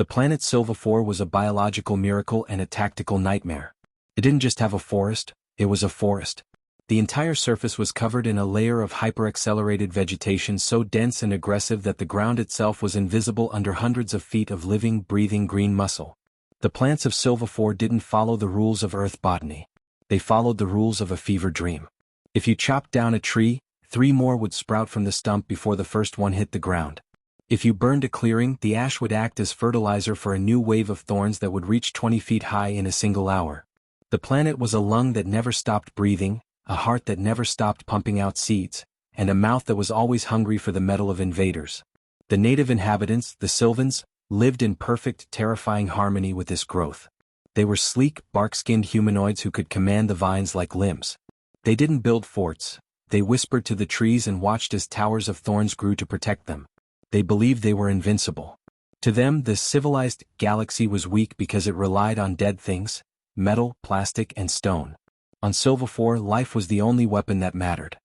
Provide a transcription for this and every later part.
The planet Sylva-IV was a biological miracle and a tactical nightmare. It didn't just have a forest, it was a forest. The entire surface was covered in a layer of hyper-accelerated vegetation so dense and aggressive that the ground itself was invisible under hundreds of feet of living, breathing green muscle. The plants of Sylva-IV didn't follow the rules of Earth botany. They followed the rules of a fever dream. If you chopped down a tree, 3 more would sprout from the stump before the first one hit the ground. If you burned a clearing, the ash would act as fertilizer for a new wave of thorns that would reach 20 feet high in a single hour. The planet was a lung that never stopped breathing, a heart that never stopped pumping out seeds, and a mouth that was always hungry for the metal of invaders. The native inhabitants, the Sylvans, lived in perfect, terrifying harmony with this growth. They were sleek, bark-skinned humanoids who could command the vines like limbs. They didn't build forts. They whispered to the trees and watched as towers of thorns grew to protect them. They believed they were invincible. To them, the civilized galaxy was weak because it relied on dead things, metal, plastic, and stone. On Sylva-IV, life was the only weapon that mattered.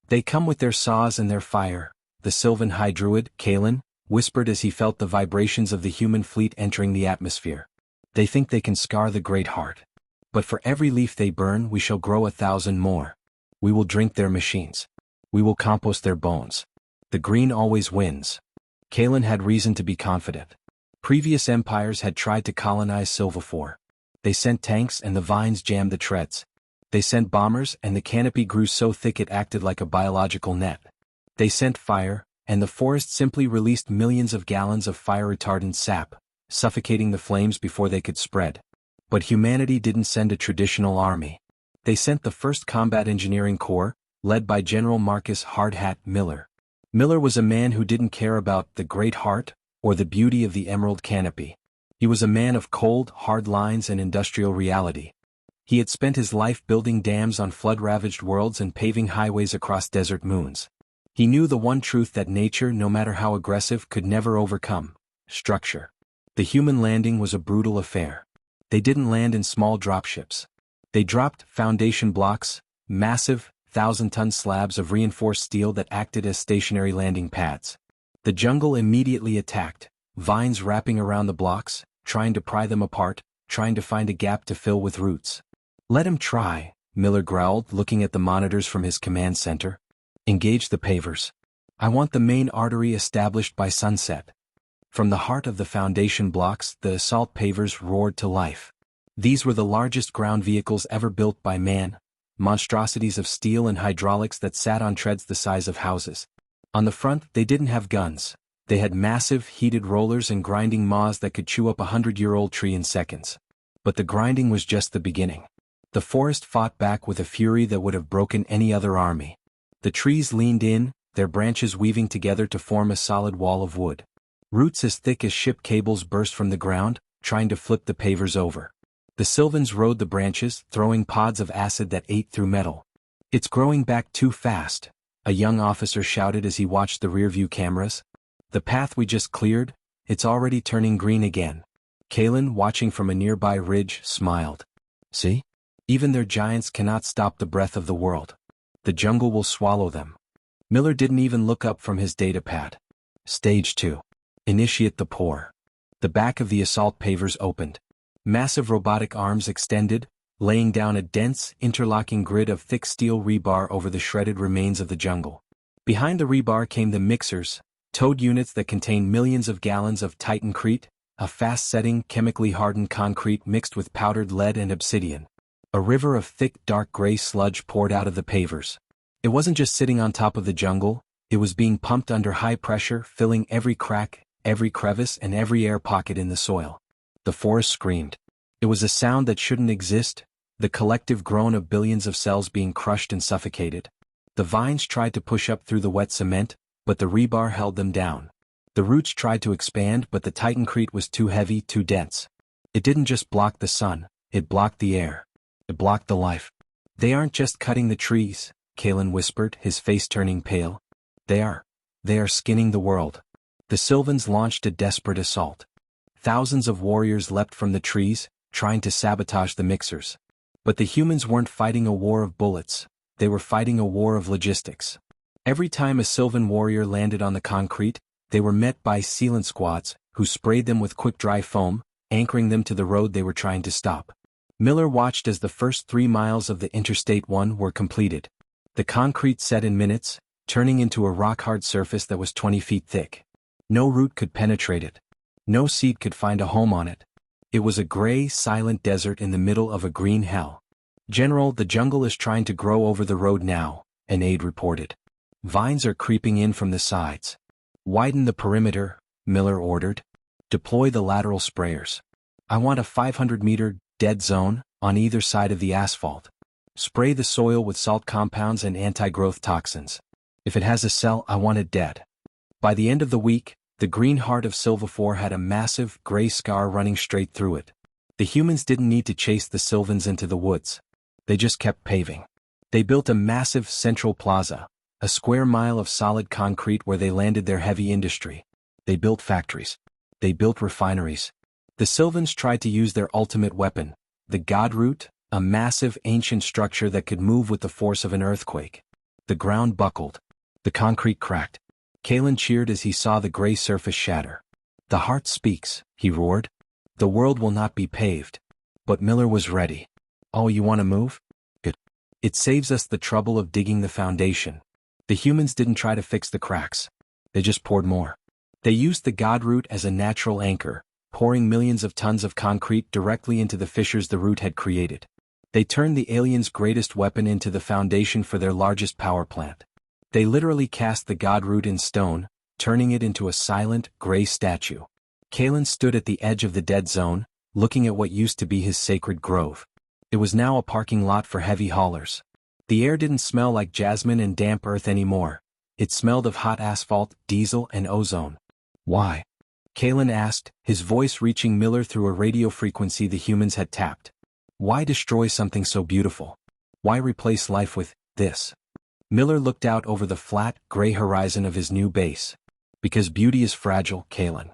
They come with their saws and their fire, the Sylvan High Druid, Kalen, whispered as he felt the vibrations of the human fleet entering the atmosphere. They think they can scar the great heart. But for every leaf they burn, we shall grow 1,000 more. We will drink their machines. We will compost their bones. The green always wins. Kalen had reason to be confident. Previous empires had tried to colonize Sylva-IV. They sent tanks and the vines jammed the treads. They sent bombers and the canopy grew so thick it acted like a biological net. They sent fire, and the forest simply released millions of gallons of fire-retardant sap, suffocating the flames before they could spread. But humanity didn't send a traditional army. They sent the first Combat Engineering Corps, led by General Marcus Hardhat Miller. Miller was a man who didn't care about the Great Heart or the beauty of the Emerald Canopy. He was a man of cold, hard lines and industrial reality. He had spent his life building dams on flood-ravaged worlds and paving highways across desert moons. He knew the one truth that nature, no matter how aggressive, could never overcome: structure. The human landing was a brutal affair. They didn't land in small dropships. They dropped foundation blocks, massive, 1,000-ton slabs of reinforced steel that acted as stationary landing pads. The jungle immediately attacked, vines wrapping around the blocks, trying to pry them apart, trying to find a gap to fill with roots. "Let him try," Miller growled, looking at the monitors from his command center. "Engage the pavers. I want the main artery established by sunset." From the heart of the foundation blocks, the Assault Pavers roared to life. These were the largest ground vehicles ever built by man, monstrosities of steel and hydraulics that sat on treads the size of houses. On the front, they didn't have guns. They had massive, heated rollers and grinding maws that could chew up a 100-year-old tree in seconds. But the grinding was just the beginning. The forest fought back with a fury that would have broken any other army. The trees leaned in, their branches weaving together to form a solid wall of wood. Roots as thick as ship cables burst from the ground, trying to flip the pavers over. The Sylvans rode the branches, throwing pods of acid that ate through metal. "It's growing back too fast," a young officer shouted as he watched the rearview cameras. "The path we just cleared, it's already turning green again." Kalen, watching from a nearby ridge, smiled. "See? Even their giants cannot stop the breath of the world. The jungle will swallow them." Miller didn't even look up from his datapad. Stage 2. Initiate the pour. The back of the Assault Pavers opened. Massive robotic arms extended, laying down a dense, interlocking grid of thick steel rebar over the shredded remains of the jungle. Behind the rebar came the mixers, towed units that contained millions of gallons of titancrete, a fast-setting, chemically hardened concrete mixed with powdered lead and obsidian. A river of thick, dark gray sludge poured out of the pavers. It wasn't just sitting on top of the jungle, it was being pumped under high pressure, filling every crack, every crevice, and every air pocket in the soil. The forest screamed. It was a sound that shouldn't exist, the collective groan of billions of cells being crushed and suffocated. The vines tried to push up through the wet cement, but the rebar held them down. The roots tried to expand, but the titancrete was too heavy, too dense. It didn't just block the sun, it blocked the air. It blocked the life. "They aren't just cutting the trees," Kalen whispered, his face turning pale. They are skinning the world." The Sylvans launched a desperate assault. Thousands of warriors leapt from the trees, trying to sabotage the mixers. But the humans weren't fighting a war of bullets, they were fighting a war of logistics. Every time a Sylvan warrior landed on the concrete, they were met by sealant squads, who sprayed them with quick dry foam, anchoring them to the road they were trying to stop. Miller watched as the first 3 miles of the Interstate 1 were completed. The concrete set in minutes, turning into a rock-hard surface that was 20 feet thick. No root could penetrate it. No seed could find a home on it. It was a gray, silent desert in the middle of a green hell. "General, the jungle is trying to grow over the road now," an aide reported. "Vines are creeping in from the sides." "Widen the perimeter," Miller ordered. "Deploy the lateral sprayers. I want a 500-meter dead zone on either side of the asphalt. Spray the soil with salt compounds and anti-growth toxins. If it has a cell, I want it dead." By the end of the week, the green heart of Sylva-IV had a massive, gray scar running straight through it. The humans didn't need to chase the Sylvans into the woods. They just kept paving. They built a massive central plaza, a square mile of solid concrete where they landed their heavy industry. They built factories. They built refineries. The Sylvans tried to use their ultimate weapon, the Godroot, a massive ancient structure that could move with the force of an earthquake. The ground buckled. The concrete cracked. Kalen cheered as he saw the gray surface shatter. "The heart speaks," he roared. "The world will not be paved." But Miller was ready. "Oh, you want to move? Good. It saves us the trouble of digging the foundation." The humans didn't try to fix the cracks. They just poured more. They used the Godroot as a natural anchor, pouring millions of tons of concrete directly into the fissures the root had created. They turned the aliens' greatest weapon into the foundation for their largest power plant. They literally cast the Godroot in stone, turning it into a silent, gray statue. Kalen stood at the edge of the dead zone, looking at what used to be his sacred grove. It was now a parking lot for heavy haulers. The air didn't smell like jasmine and damp earth anymore. It smelled of hot asphalt, diesel, and ozone. "Why?" Kalen asked, his voice reaching Miller through a radio frequency the humans had tapped. "Why destroy something so beautiful? Why replace life with this?" Miller looked out over the flat, gray horizon of his new base. "Because beauty is fragile, Kalen.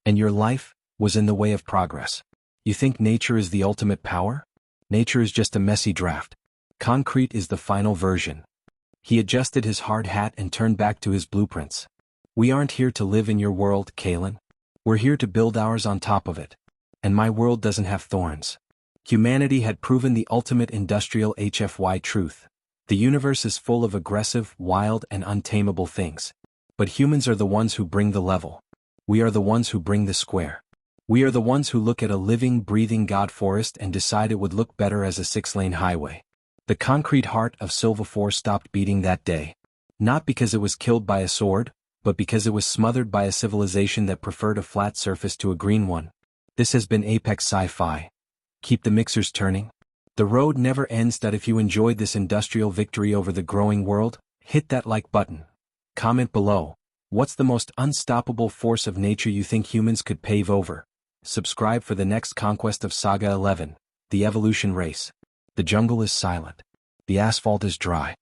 And your life was in the way of progress. You think nature is the ultimate power? Nature is just a messy draft. Concrete is the final version." He adjusted his hard hat and turned back to his blueprints. "We aren't here to live in your world, Kalen. We're here to build ours on top of it. And my world doesn't have thorns." Humanity had proven the ultimate industrial HFY truth. The universe is full of aggressive, wild, and untamable things. But humans are the ones who bring the level. We are the ones who bring the square. We are the ones who look at a living, breathing God forest and decide it would look better as a 6-lane highway. The concrete heart of Sylva-IV stopped beating that day. Not because it was killed by a sword, but because it was smothered by a civilization that preferred a flat surface to a green one. This has been Apex Sci-Fi. Keep the mixers turning. The road never ends. If you enjoyed this industrial victory over the growing world, hit that like button. Comment below. What's the most unstoppable force of nature you think humans could pave over? Subscribe for the next conquest of Saga 11, the evolution race. The jungle is silent. The asphalt is dry.